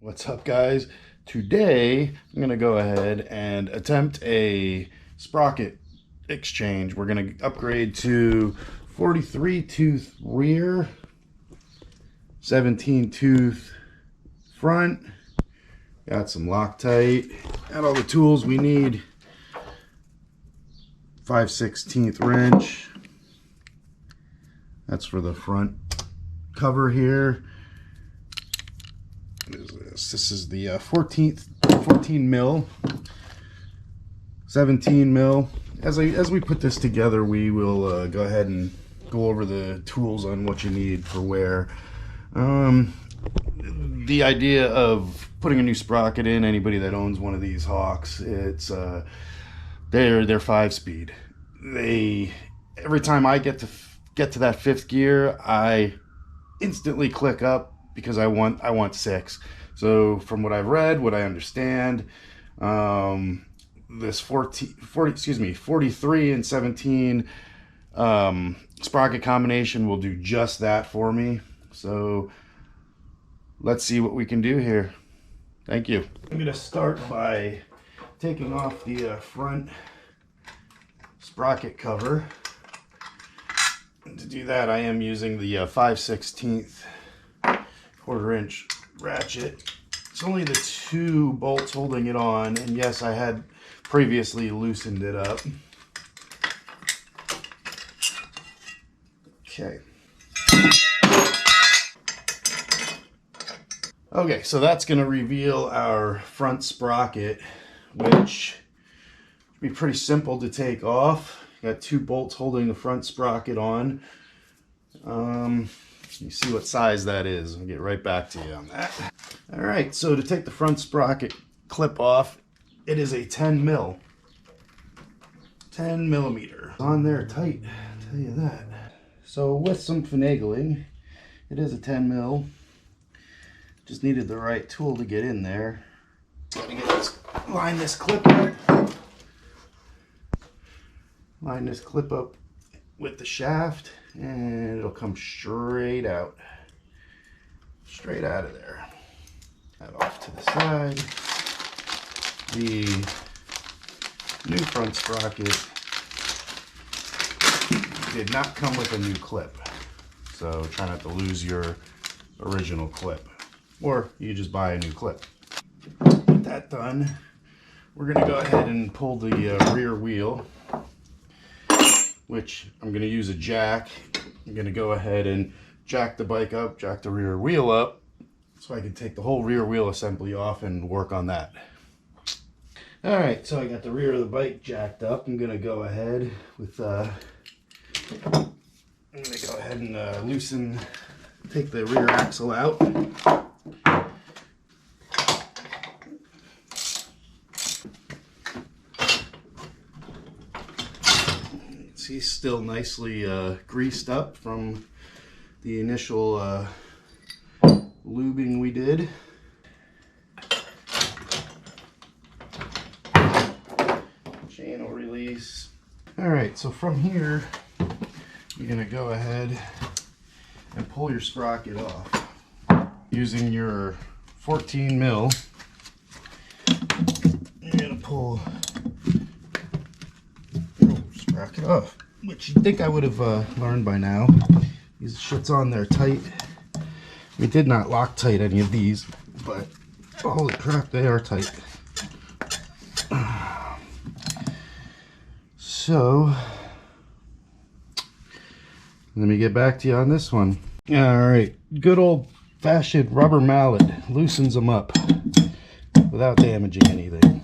What's up, guys? Today I'm going to go ahead and attempt a sprocket exchange. We're going to upgrade to 43 tooth rear, 17 tooth front. Got some Loctite. Got all the tools we need. 5/16 wrench. That's for the front cover here. What is this? This is the 14 mil, 17 mil. As we put this together, we will go ahead and go over the tools on what you need for wear. The idea of putting a new sprocket in, anybody that owns one of these Hawks, it's they're 5-speed. Every time I get to that 5th gear, I instantly click up because I want 6. So from what I've read, what I understand, this 43 and 17 sprocket combination will do just that for me. So let's see what we can do here. Thank you. I'm gonna start by taking off the front sprocket cover. And to do that, I am using the 5/16 1/4-inch ratchet. It's only the 2 bolts holding it on, and yes, I had previously loosened it up. Okay, so that's going to reveal our front sprocket, which should be pretty simple to take off. Got 2 bolts holding the front sprocket on. You see what size that is. I'll get right back to you on that. All right, so to take the front sprocket clip off, it is a 10 millimeter. On there tight, I'll tell you that. So with some finagling, it is a 10 mil. Just needed the right tool to get in there. Gotta get this, line this clip up with the shaft, and it'll come straight out of there. That off to the side. The new front sprocket did not come with a new clip, so try not to lose your original clip, or you just buy a new clip. With that done, we're going to go ahead and pull the rear wheel, which I'm going to use a jack. I'm going to go ahead and jack the bike up, jack the rear wheel up, so I can take the whole rear wheel assembly off and work on that. All right, so I got the rear of the bike jacked up. I'm going to go ahead with take the rear axle out. He's still nicely greased up from the initial lubing we did. Chain will release. All right, so from here, you're gonna go ahead and pull your sprocket off using your 14 mil. You're gonna pull sprocket off, which you'd think I would have learned by now. These shit's on there tight. We did not Loctite any of these, but holy crap, they are tight. So let me get back to you on this one. All right, good old-fashioned rubber mallet loosens them up without damaging anything.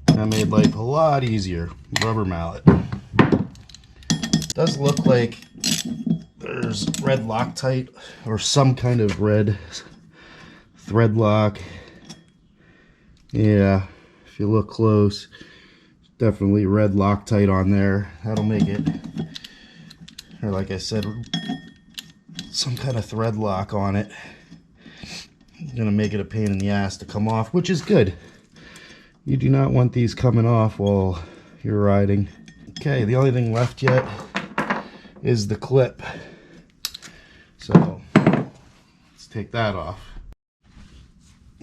That made life a lot easier. Rubber mallet. It does look like there's red Loctite or some kind of red thread lock. Yeah, if you look close, definitely red Loctite on there. That'll make it, or like I said, some kind of thread lock on it. It's gonna make it a pain in the ass to come off, which is good. You do not want these coming off while you're riding. Okay, the only thing left yet is the clip. So let's take that off.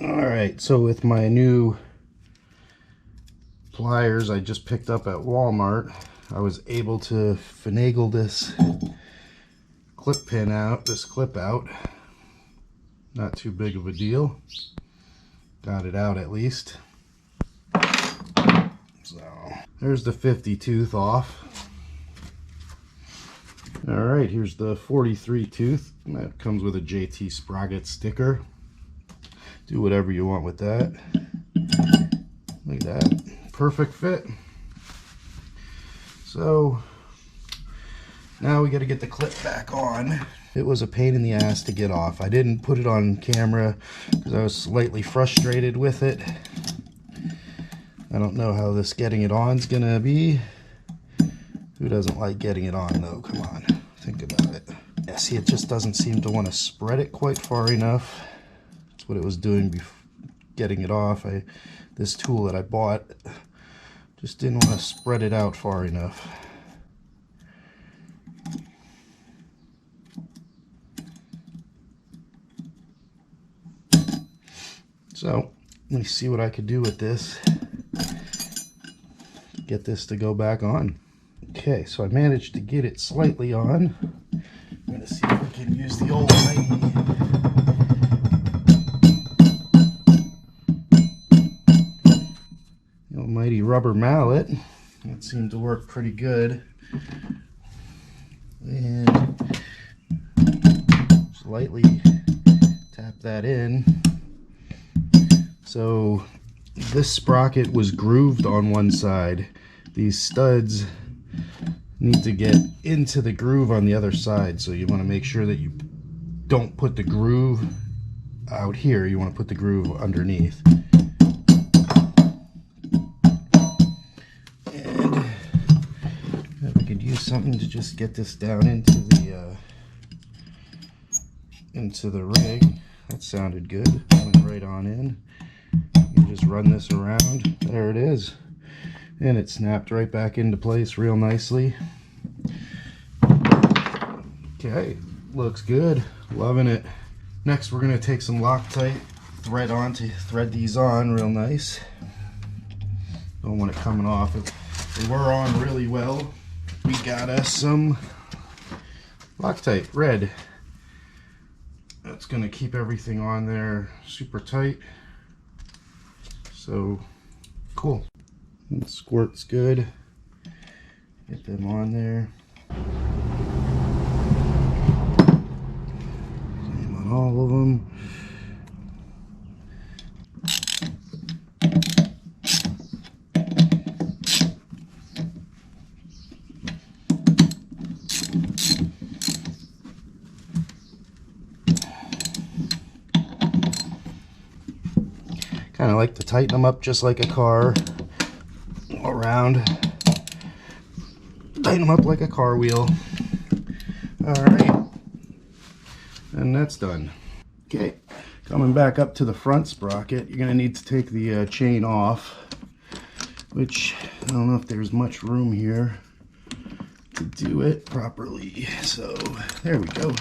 Alright, so with my new pliers I just picked up at Walmart, I was able to finagle this clip out. Not too big of a deal. Got it out at least. So there's the 50 tooth off. Alright, here's the 43 tooth. That comes with a JT Sprocket sticker. Do whatever you want with that. Look at that. Perfect fit. So now we got to get the clip back on. It was a pain in the ass to get off. I didn't put it on camera because I was slightly frustrated with it. I don't know how this getting it on is gonna be. Who doesn't like getting it on though? Come on, think about it. Yeah, see, it just doesn't seem to want to spread it quite far enough. That's what it was doing before getting it off. This tool that I bought just didn't want to spread it out far enough. So let me see what I could do with this. Get this to go back on. Okay, so I managed to get it slightly on. I'm going to see if we can use the almighty rubber mallet. That seemed to work pretty good. And slightly tap that in. So this sprocket was grooved on one side. These studs need to get into the groove on the other side, so you want to make sure that you don't put the groove out here. You want to put the groove underneath. And if I could use something to just get this down into the rig. That sounded good. Went right on in. You just run this around. There it is. And it snapped right back into place real nicely. Okay, looks good. Loving it. Next we're going to take some Loctite thread on to thread these on real nice. Don't want it coming off. They were on really well. We got us some Loctite red. That's going to keep everything on there super tight. So cool. And the squirt's good. Get them on there. Same on all of them. Kind of like to tighten them up just like a car. Around, tighten them up like a car wheel. Alright, and that's done. Okay, coming back up to the front sprocket, you're going to need to take the chain off, which I don't know if there's much room here to do it properly. So there we go,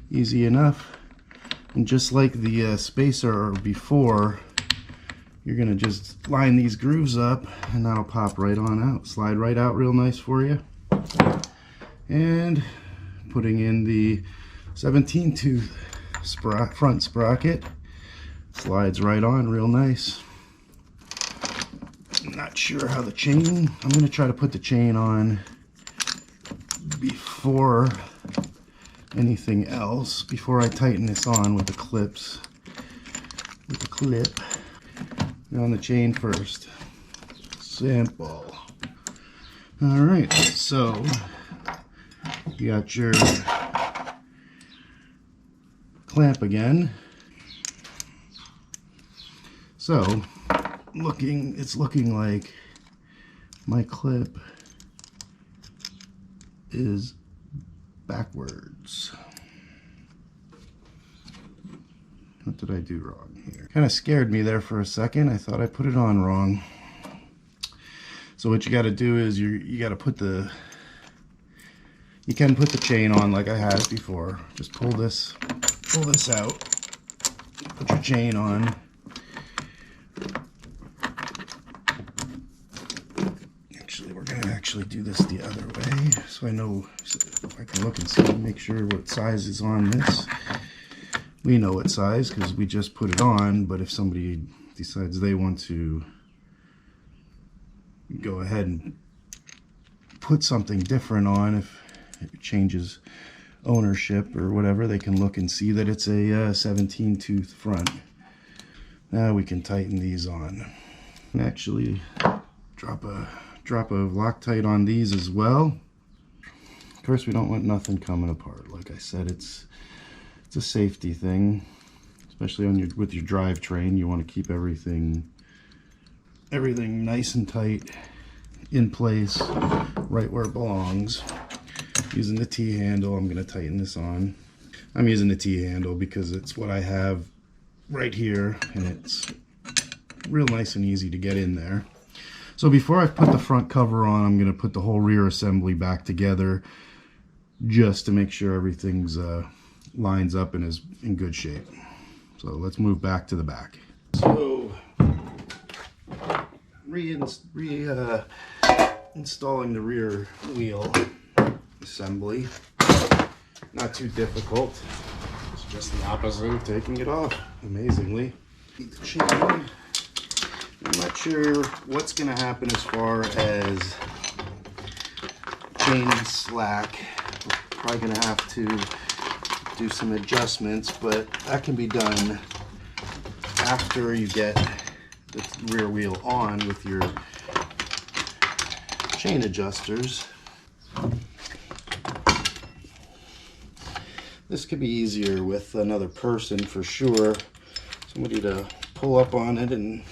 easy enough. And just like the spacer before, you're going to just line these grooves up and that'll pop right on out. Slide right out real nice for you. And putting in the 17 tooth front sprocket. Slides right on real nice. I'm not sure how the chain, I'm going to try to put the chain on before anything else, before I tighten this on with the clips. With the clip. On the chain first. Simple. Alright, so you got your clamp again. So it's looking like my clip is backwards. What did I do wrong here? Kind of scared me there for a second. I thought I put it on wrong. So what you got to do is you got to put You can put the chain on like I had it before. Just pull this out, put your chain on. Actually, we're gonna do this the other way, so I know if I can look and see, make sure what size is on this. We know what size because we just put it on, but if somebody decides they want to go ahead and put something different on, if it changes ownership or whatever, they can look and see that it's a 17 tooth front. Now we can tighten these on. And actually drop a Loctite on these as well. Of course, we don't want nothing coming apart. Like I said, it's a safety thing, especially on with your drivetrain. You want to keep everything nice and tight in place, right where it belongs. Using the T-handle, I'm going to tighten this on. I'm using the T-handle because it's what I have right here, and it's real nice and easy to get in there. So before I put the front cover on, I'm going to put the whole rear assembly back together just to make sure everything's lines up and is in good shape. So let's move back to the back. So installing the rear wheel assembly, not too difficult. It's just the opposite of taking it off, amazingly. The chain. I'm not sure what's going to happen as far as chain slack. We're probably going to have to do some adjustments, but that can be done after you get the rear wheel on with your chain adjusters. This could be easier with another person for sure. Somebody to pull up on it, and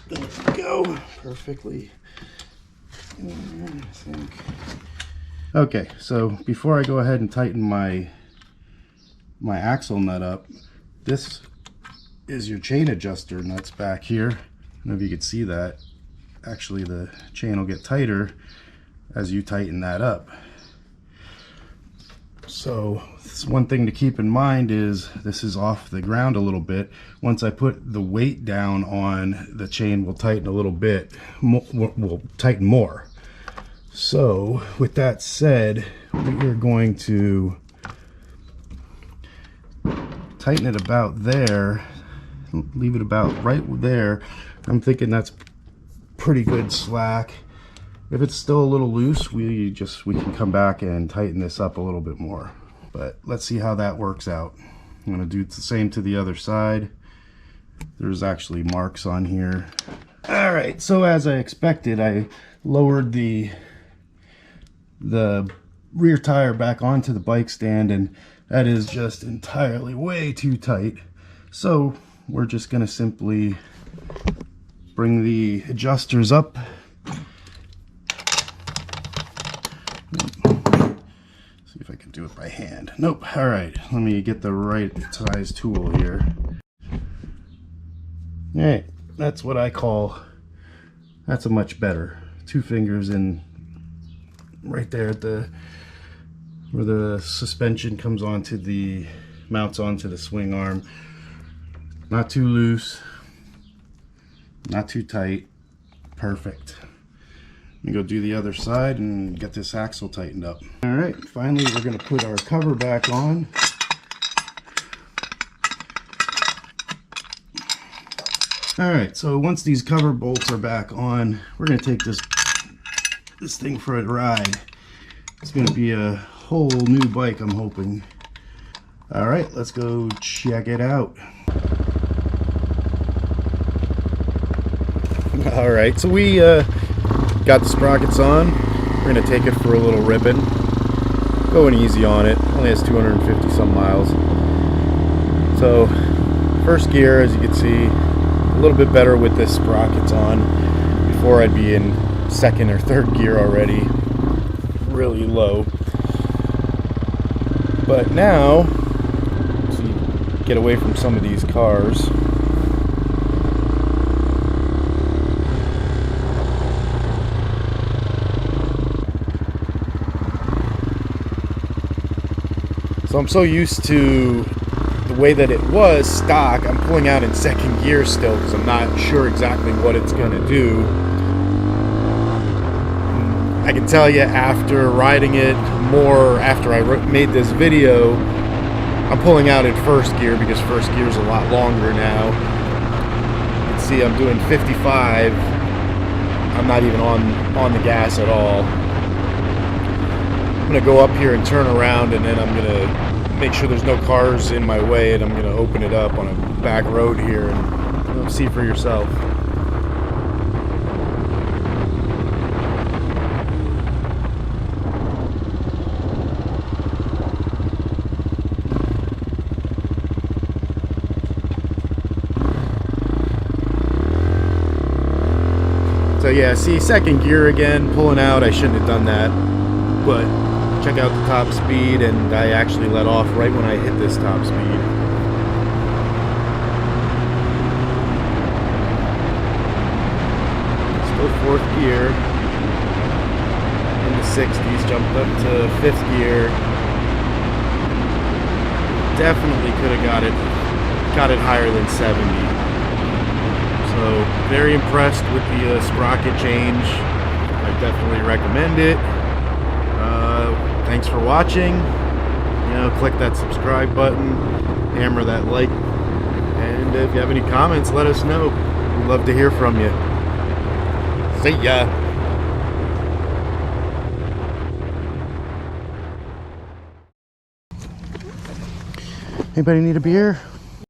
there we go, perfectly in there, I think. Okay, so before I go ahead and tighten my axle nut up, this is your chain adjuster nuts back here. I don't know if you can see that. Actually, the chain will get tighter as you tighten that up. So one thing to keep in mind is this is off the ground a little bit. Once I put the weight down on, the chain will tighten a little bit, will tighten more. So with that said, we are going to tighten it about there, leave it about right there. I'm thinking that's pretty good slack. If it's still a little loose, we can come back and tighten this up a little bit more. But let's see how that works out. I'm going to do the same to the other side. There's actually marks on here. All right, so as I expected, I lowered the rear tire back onto the bike stand, and that is just entirely way too tight. So we're just going to simply bring the adjusters up. See if I can do it by hand. Nope. All right, let me get the right size tool here. All right, that's what I call, that's a much better. 2 fingers in right there at where the suspension comes onto the, mounts onto the swing arm. Not too loose, not too tight, perfect. Let me go do the other side and get this axle tightened up. All right, finally we're going to put our cover back on. All right, so once these cover bolts are back on, we're going to take this thing for a ride. It's going to be a whole new bike, I'm hoping. All right, let's go check it out. All right, so we got the sprockets on. We're going to take it for a little ribbon. Going easy on it. Only has 250 some miles. So first gear, as you can see, a little bit better with this sprockets on. Before I'd be in second or third gear already, really low. But now, so you get away from some of these cars. So I'm so used to the way that it was stock. I'm pulling out in second gear still because I'm not sure exactly what it's going to do. I can tell you after riding it more, after I made this video, I'm pulling out in first gear because first gear is a lot longer now. You can see I'm doing 55. I'm not even on the gas at all. I'm going to go up here and turn around, and then I'm going to make sure there's no cars in my way, and I'm going to open it up on a back road here and see for yourself. So yeah, see, second gear again, pulling out. I shouldn't have done that, but check out the top speed, and I actually let off right when I hit this top speed. Still fourth gear, in the 60s, jumped up to fifth gear. Definitely could have got it higher than 70. So very impressed with the sprocket change. I definitely recommend it. Thanks for watching. Click that subscribe button, hammer that like, and if you have any comments, let us know. We'd love to hear from you. See ya. Anybody need a beer?